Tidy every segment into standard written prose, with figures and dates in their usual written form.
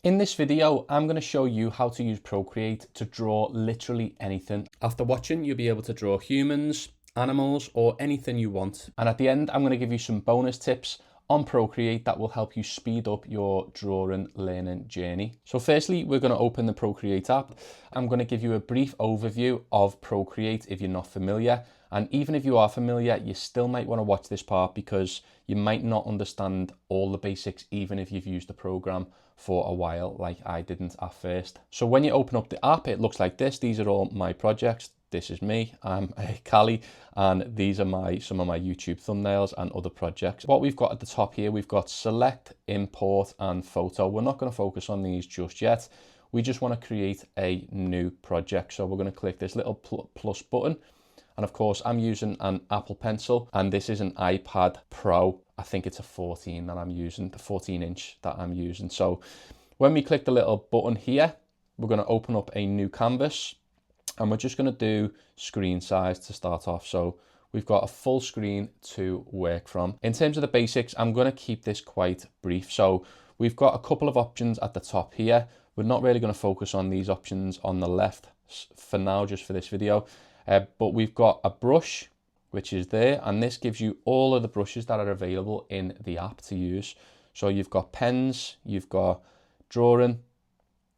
In this video, I'm going to show you how to use Procreate to draw literally anything. After watching, you'll be able to draw humans, animals, or anything you want. And at the end, I'm going to give you some bonus tips on Procreate that will help you speed up your drawing learning journey. So firstly, we're going to open the Procreate app. I'm going to give you a brief overview of Procreate if you're not familiar. And even if you are familiar, you still might want to watch this part because you might not understand all the basics, even if you've used the program for a while, like I didn't at first. So when you open up the app, it looks like this. These are all my projects. This is me, I'm Callie, and these are some of my YouTube thumbnails and other projects. What we've got at the top here, we've got select, import, and photo. We're not going to focus on these just yet. We just want to create a new project. So we're going to click this little plus button. And of course, I'm using an Apple Pencil, and this is an iPad Pro. I think it's a 14 that I'm using, the 14-inch that I'm using. So when we click the little button here, we're going to open up a new canvas, and we're just going to do screen size to start off. So we've got a full screen to work from. In terms of the basics, I'm going to keep this quite brief. So we've got a couple of options at the top here. We're not really going to focus on these options on the left for now, just for this video. But we've got a brush, which is there, and this gives you all of the brushes that are available in the app to use. So you've got pens, you've got drawing,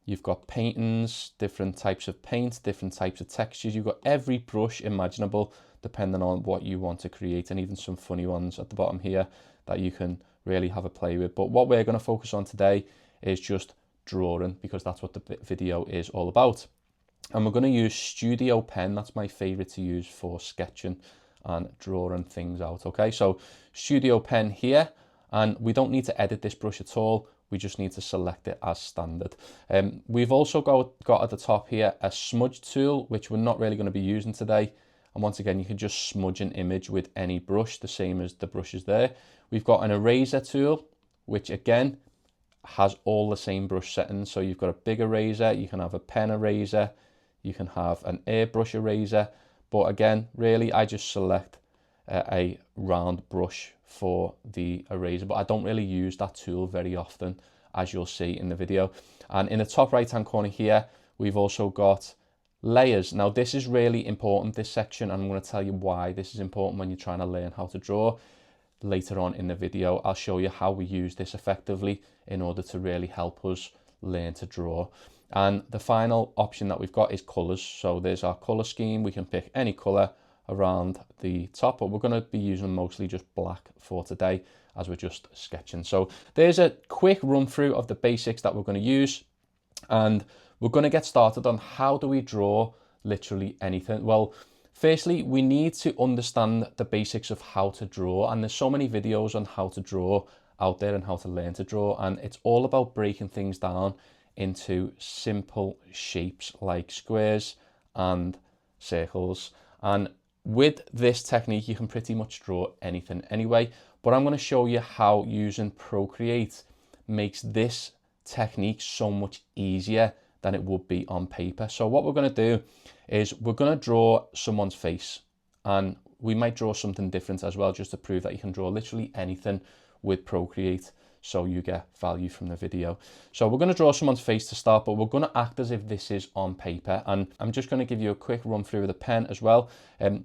you've got paintings, different types of paint, different types of textures. You've got every brush imaginable, depending on what you want to create, and even some funny ones at the bottom here that you can really have a play with. But what we're going to focus on today is just drawing, because that's what the video is all about. And we're going to use Studio Pen. That's my favorite to use for sketching and drawing things out. Okay, so Studio Pen here, and we don't need to edit this brush at all. We just need to select it as standard. We've also got at the top here a smudge tool, which we're not really going to be using today. And once again, you can just smudge an image with any brush, the same as the brushes there. We've got an eraser tool, which again has all the same brush settings. So you've got a big eraser, you can have a pen eraser, you can have an airbrush eraser, but again, really, I just select a round brush for the eraser, but I don't really use that tool very often, as you'll see in the video. And in the top right-hand corner here, we've also got layers. Now, this is really important, this section, and I'm going to tell you why this is important when you're trying to learn how to draw. Later on in the video, I'll show you how we use this effectively in order to really help us learn to draw. And the final option that we've got is colors. So there's our color scheme. We can pick any color around the top, but we're going to be using mostly just black for today as we're just sketching. So there's a quick run through of the basics that we're going to use, and we're going to get started on how do we draw literally anything. Well, firstly, we need to understand the basics of how to draw, and there's so many videos on how to draw out there and how to learn to draw, and it's all about breaking things down into simple shapes like squares and circles. And with this technique, you can pretty much draw anything anyway, but I'm going to show you how using Procreate makes this technique so much easier than it would be on paper. So what we're going to do is we're going to draw someone's face, and we might draw something different as well, just to prove that you can draw literally anything with Procreate, so you get value from the video. So we're going to draw someone's face to start, but we're going to act as if this is on paper. And I'm just going to give you a quick run through of the pen as well.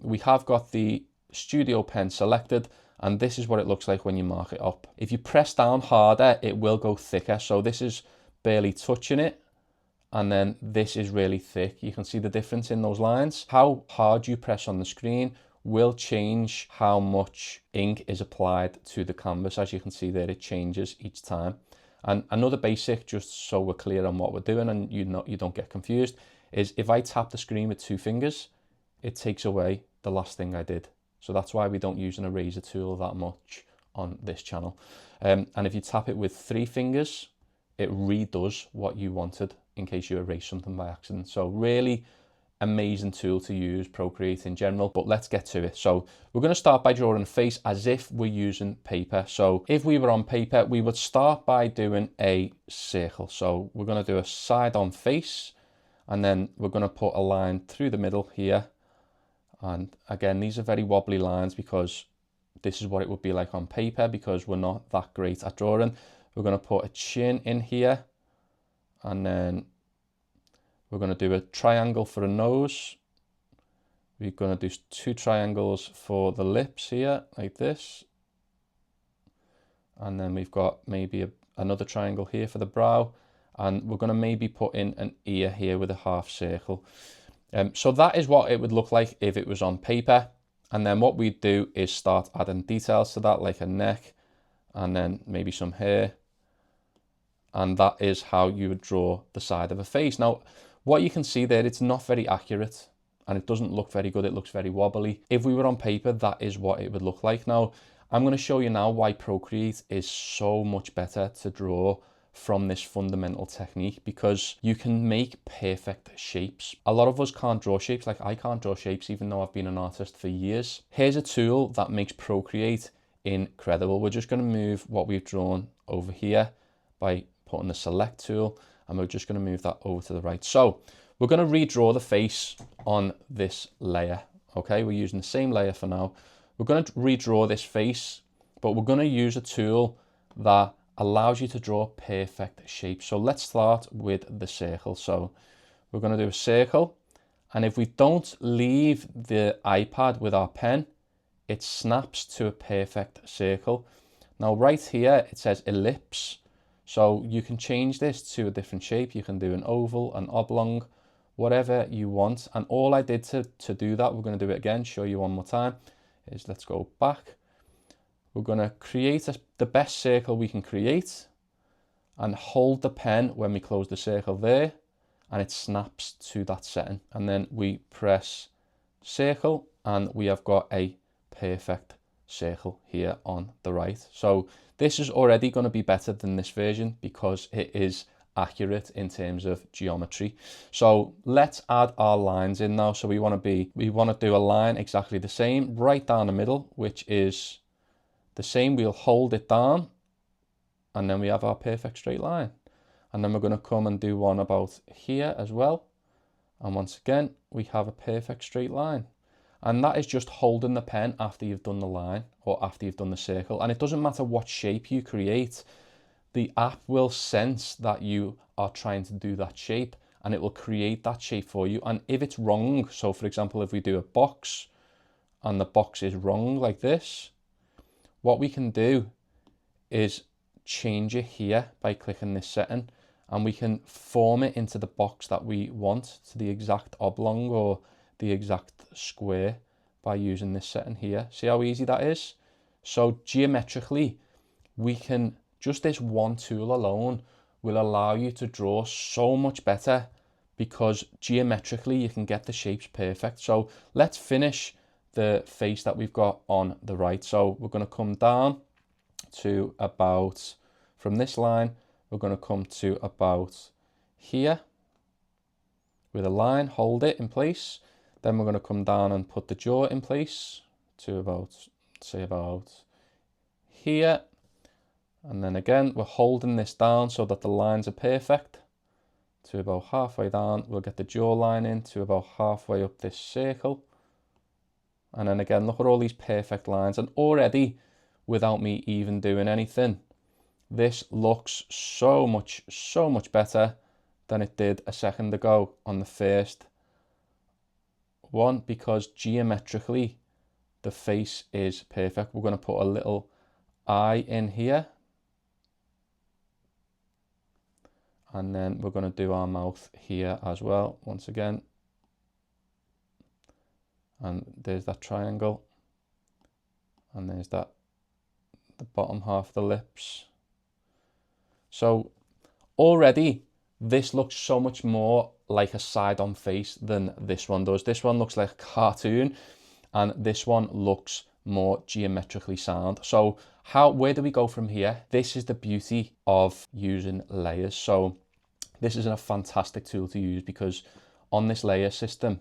We have got the Studio Pen selected, and this is what it looks like when you mark it up. If you press down harder, it will go thicker. So this is barely touching it, and then this is really thick. You can see the difference in those lines. How hard you press on the screen will change how much ink is applied to the canvas. As you can see there, it changes each time. And another basic, just so we're clear on what we're doing and you don't get confused, is if I tap the screen with 2 fingers, it takes away the last thing I did. So that's why we don't use an eraser tool that much on this channel. And if you tap it with 3 fingers, it redoes what you wanted in case you erase something by accident. So really amazing tool to use, Procreate in general, but let's get to it. So we're going to start by drawing a face as if we're using paper. So if we were on paper, we would start by doing a circle. So we're going to do a side on face, and then we're going to put a line through the middle here. And again, these are very wobbly lines because this is what it would be like on paper, because we're not that great at drawing. We're going to put a chin in here, and then we're going to do a triangle for a nose. We're going to do 2 triangles for the lips here, like this. And then we've got maybe another triangle here for the brow. And we're going to maybe put in an ear here with a half circle. So that is what it would look like if it was on paper. And then what we'd do is start adding details to that, like a neck, and then maybe some hair. And that is how you would draw the side of a face. Now, what you can see there, it's not very accurate and it doesn't look very good. It looks very wobbly. If we were on paper, that is what it would look like. Now, I'm going to show you now why Procreate is so much better to draw from this fundamental technique, because you can make perfect shapes. A lot of us can't draw shapes. Like, I can't draw shapes even though I've been an artist for years. Here's a tool that makes Procreate incredible. We're just going to move what we've drawn over here by putting the select tool, and we're just going to move that over to the right. So we're going to redraw the face on this layer. Okay, we're using the same layer for now. We're going to redraw this face, but we're going to use a tool that allows you to draw perfect shapes. So let's start with the circle. So we're going to do a circle, and if we don't leave the iPad with our pen, it snaps to a perfect circle. Now right here it says ellipse, so you can change this to a different shape. You can do an oval, an oblong, whatever you want. And all I did to do that, we're going to do it again, show you one more time, is let's go back. We're going to create the best circle we can create and hold the pen when we close the circle there, and it snaps to that setting. And then we press circle and we have got a perfect circle here on the right. So this is already going to be better than this version because it is accurate in terms of geometry. So let's add our lines in now. So we want to do a line exactly the same right down the middle, which is the same. We'll hold it down and then we have our perfect straight line. And then we're going to come and do one about here as well. And once again, we have a perfect straight line. And that is just holding the pen after you've done the line or after you've done the circle. And it doesn't matter what shape you create, the app will sense that you are trying to do that shape and it will create that shape for you. And if it's wrong, so for example, if we do a box and the box is wrong like this, what we can do is change it here by clicking this setting, and we can form it into the box that we want, to the exact oblong or the exact square, by using this setting here. See how easy that is? So geometrically, we can, just this one tool alone will allow you to draw so much better, because geometrically you can get the shapes perfect. So let's finish the face that we've got on the right. So we're going to come down to about, from this line, we're going to come to about here with a line, hold it in place. Then we're going to come down and put the jaw in place to about, say about here. And then again, we're holding this down so that the lines are perfect to about halfway down. We'll get the jawline in to about halfway up this circle. And then again, look at all these perfect lines. And already, without me even doing anything, this looks so much better than it did a second ago on the first one, because geometrically the face is perfect. We're going to put a little eye in here, and then we're going to do our mouth here as well once again, and there's that triangle, and there's that, the bottom half of the lips. So already this looks so much more like a side-on face than this one does. This one looks like a cartoon, and this one looks more geometrically sound. So where do we go from here? This is the beauty of using layers. So this is a fantastic tool to use, because on this layer system,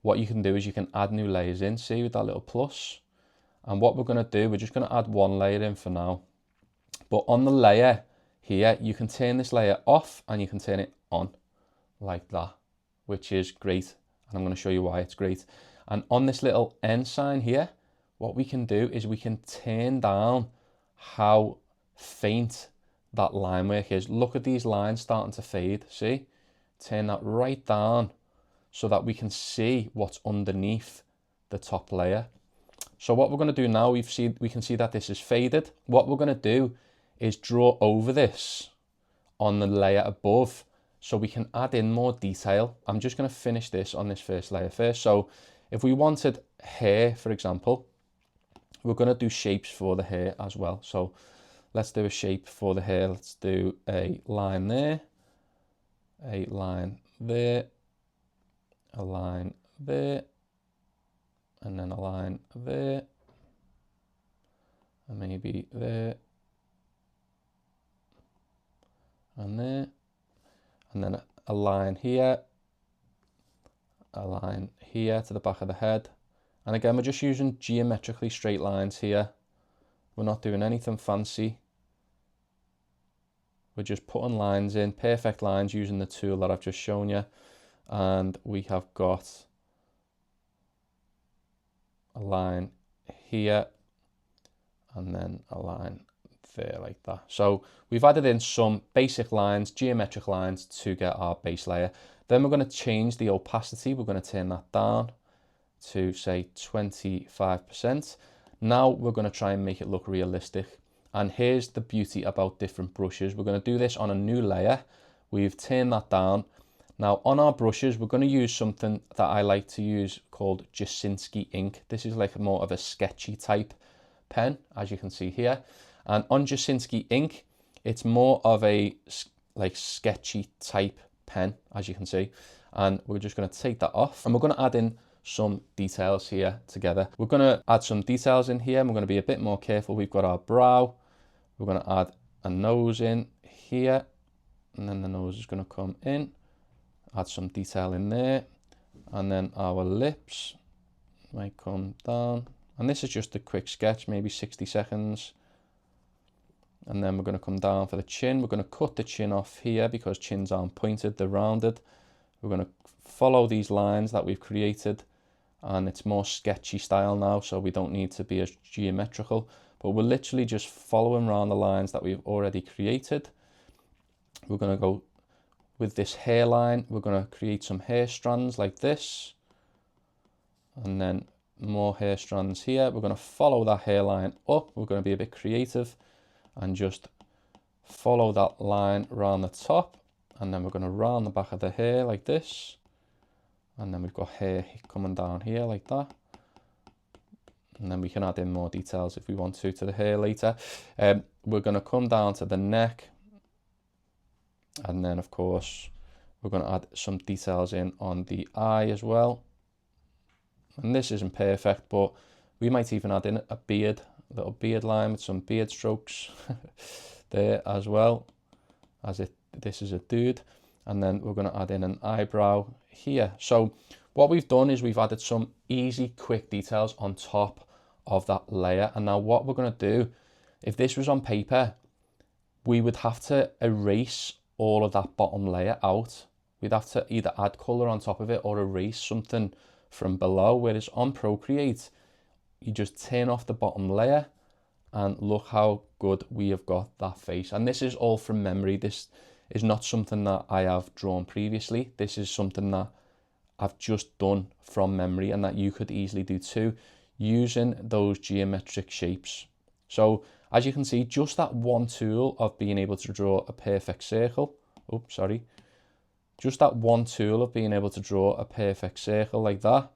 what you can do is you can add new layers in, see, with that little plus. And what we're going to do, we're just going to add one layer in for now. But on the layer here, you can turn this layer off and you can turn it on like that, which is great. And I'm going to show you why it's great. And on this little N sign here, what we can do is we can turn down how faint that line work is. Look at these lines starting to fade, see? Turn that right down so that we can see what's underneath the top layer. So what we're going to do now, we can see that this is faded. What we're going to do is draw over this on the layer above so we can add in more detail. I'm just going to finish this on this first layer first. So if we wanted hair, for example, we're going to do shapes for the hair as well. So let's do a shape for the hair. Let's do a line there, a line there, a line there, and then a line there, and maybe there, and there, and then a line here, a line here to the back of the head. And again, we're just using geometrically straight lines here. We're not doing anything fancy. We're just putting lines in, perfect lines, using the tool that I've just shown you. And we have got a line here, and then a line there like that. So we've added in some basic lines, geometric lines, to get our base layer. Then we're going to change the opacity. We're going to turn that down to say 25%. Now we're going to try and make it look realistic. And here's the beauty about different brushes. We're going to do this on a new layer. We've turned that down. Now on our brushes, we're going to use something that I like to use called Jasinski ink. This is like more of a sketchy type pen, as you can see here. And on Jasinski ink, it's more of a like sketchy type pen, as you can see. And we're just going to take that off, and we're going to add in some details here together. We're going to add some details in here, and we're going to be a bit more careful. We've got our brow. We're going to add a nose in here, and then the nose is going to come in. Add some detail in there, and then our lips might come down. And this is just a quick sketch, maybe 60 seconds. And then we're going to come down for the chin. We're going to cut the chin off here because chins aren't pointed, they're rounded. We're going to follow these lines that we've created, and it's more sketchy style now, so we don't need to be as geometrical, but we're literally just following around the lines that we've already created. We're going to go with this hairline. We're going to create some hair strands like this, and then more hair strands here. We're going to follow that hairline up. We're going to be a bit creative and just follow that line around the top, and then we're going to round the back of the hair like this, and then we've got hair coming down here like that, and then we can add in more details if we want to the hair later. We're going to come down to the neck, and then of course we're going to add some details in on the eye as well. And this isn't perfect, but we might even add in a beard, a little beard line with some beard strokes there as well, as if this is a dude. And then we're going to add in an eyebrow here. So what we've done is we've added some easy, quick details on top of that layer. And now what we're going to do, if this was on paper, we would have to erase all of that bottom layer out. We'd have to either add color on top of it or erase something from below. Whereas on Procreate, you just turn off the bottom layer, and look how good we have got that face. And this is all from memory. This is not something that I have drawn previously. This is something that I've just done from memory, and that you could easily do too, using those geometric shapes. So as you can see, just that one tool of being able to draw a perfect circle, just that one tool of being able to draw a perfect circle like that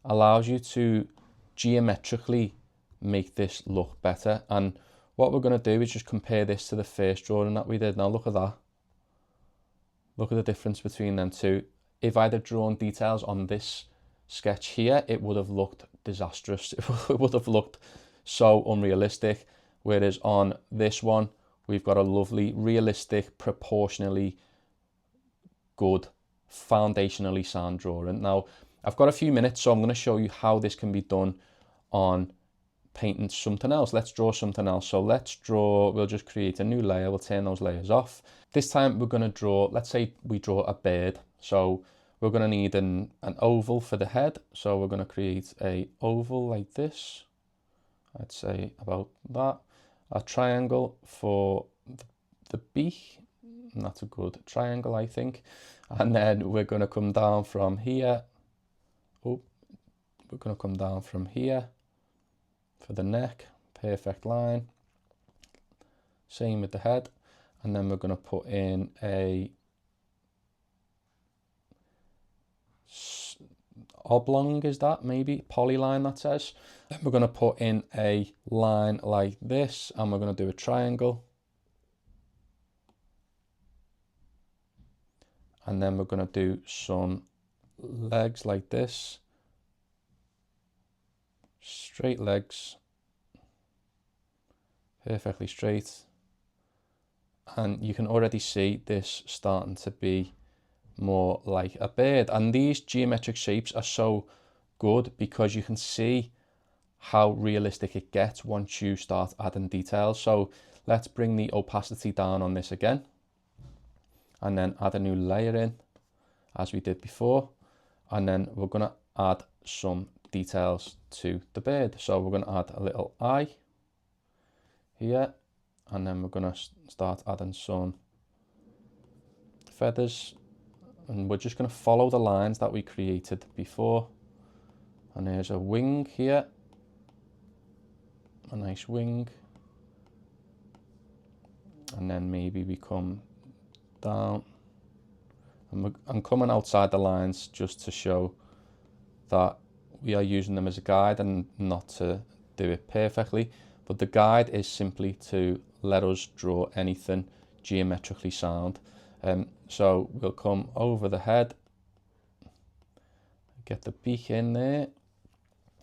allows you to geometrically make this look better. And what we're going to do is just compare this to the first drawing that we did. Now look at that. Look at the difference between them two. If I'd have drawn details on this sketch here, it would have looked disastrous. It would have looked so unrealistic. Whereas on this one, we've got a lovely, realistic, proportionally good, foundationally sound drawing. Now, I've got a few minutes, so I'm going to show you how this can be done on painting something else. Let's draw something else. So let's draw, we'll just create a new layer. We'll turn those layers off. This time we're going to draw, let's say we draw a bird. So we're going to need an oval for the head. So we're going to create a oval like this. I'd say about that. A triangle for the beak, and that's a good triangle, I think. And then we're going to come down from here. Oh, we're going to come down from here for the neck, perfect line. Same with the head. And then we're going to put in a oblong, is that maybe polyline that says. Then we're going to put in a line like this, and we're going to do a triangle. And then we're going to do some legs like this, straight legs, perfectly straight. And you can already see this starting to be more like a bird. And these geometric shapes are so good because you can see how realistic it gets once you start adding details. So let's bring the opacity down on this again, and then add a new layer in as we did before. And then we're going to add some details to the bird. So we're going to add a little eye here, and then we're going to start adding some feathers, and we're just going to follow the lines that we created before. And there's a wing here, a nice wing, and then maybe we come down, and I'm coming outside the lines just to show that we are using them as a guide and not to do it perfectly. But the guide is simply to let us draw anything geometrically sound. So we'll come over the head, get the beak in there,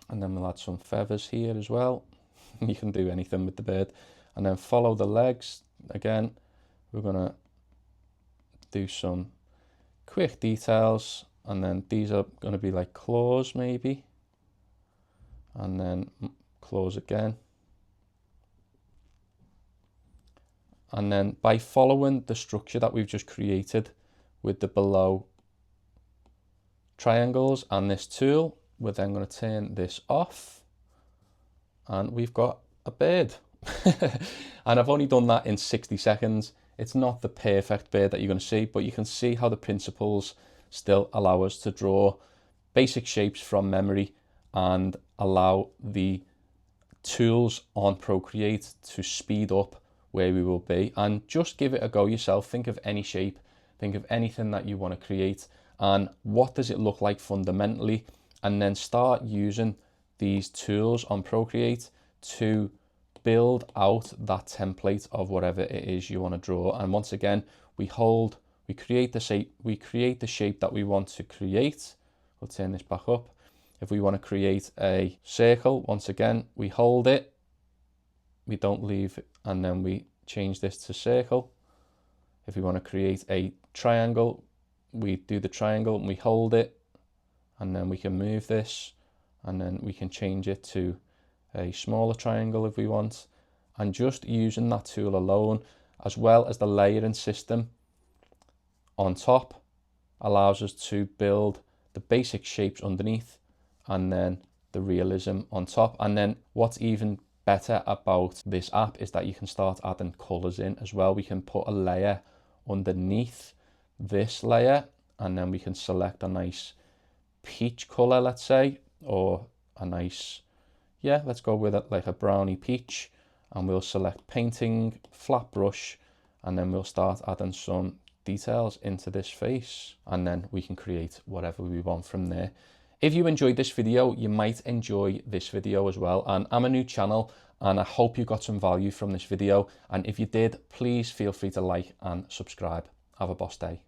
and then we'll add some feathers here as well. You can do anything with the bird. And then follow the legs. Again, we're going to do some quick details, and then these are going to be like claws maybe, and then claws again. And then by following the structure that we've just created with the below triangles and this tool, we're then going to turn this off, and we've got a bird. And I've only done that in 60 seconds. It's not the perfect bird that you're going to see, but you can see how the principles still allow us to draw basic shapes from memory and allow the tools on Procreate to speed up where we will be. And just give it a go yourself. Think of any shape, think of anything that you want to create, and what does it look like fundamentally, and then start using these tools on Procreate to build out that template of whatever it is you want to draw. And once again, we create the shape that we want to create. We'll turn this back up. If we want to create a circle, once again, we hold it, we don't leave it, and then we change this to circle. If we want to create a triangle, we do the triangle and we hold it, and then we can move this, and then we can change it to a smaller triangle if we want. And just using that tool alone, as well as the layering system on top, allows us to build the basic shapes underneath and then the realism on top. And then what's even better about this app is that you can start adding colors in as well. We can put a layer underneath this layer, and then we can select a nice peach color, let's say, or a nice, yeah, let's go with it like a brownie peach, and we'll select painting, flat brush, and then we'll start adding some details into this face, and then we can create whatever we want from there. If you enjoyed this video, you might enjoy this video as well. And I'm a new channel, and I hope you got some value from this video. And if you did, please feel free to like and subscribe. Have a boss day.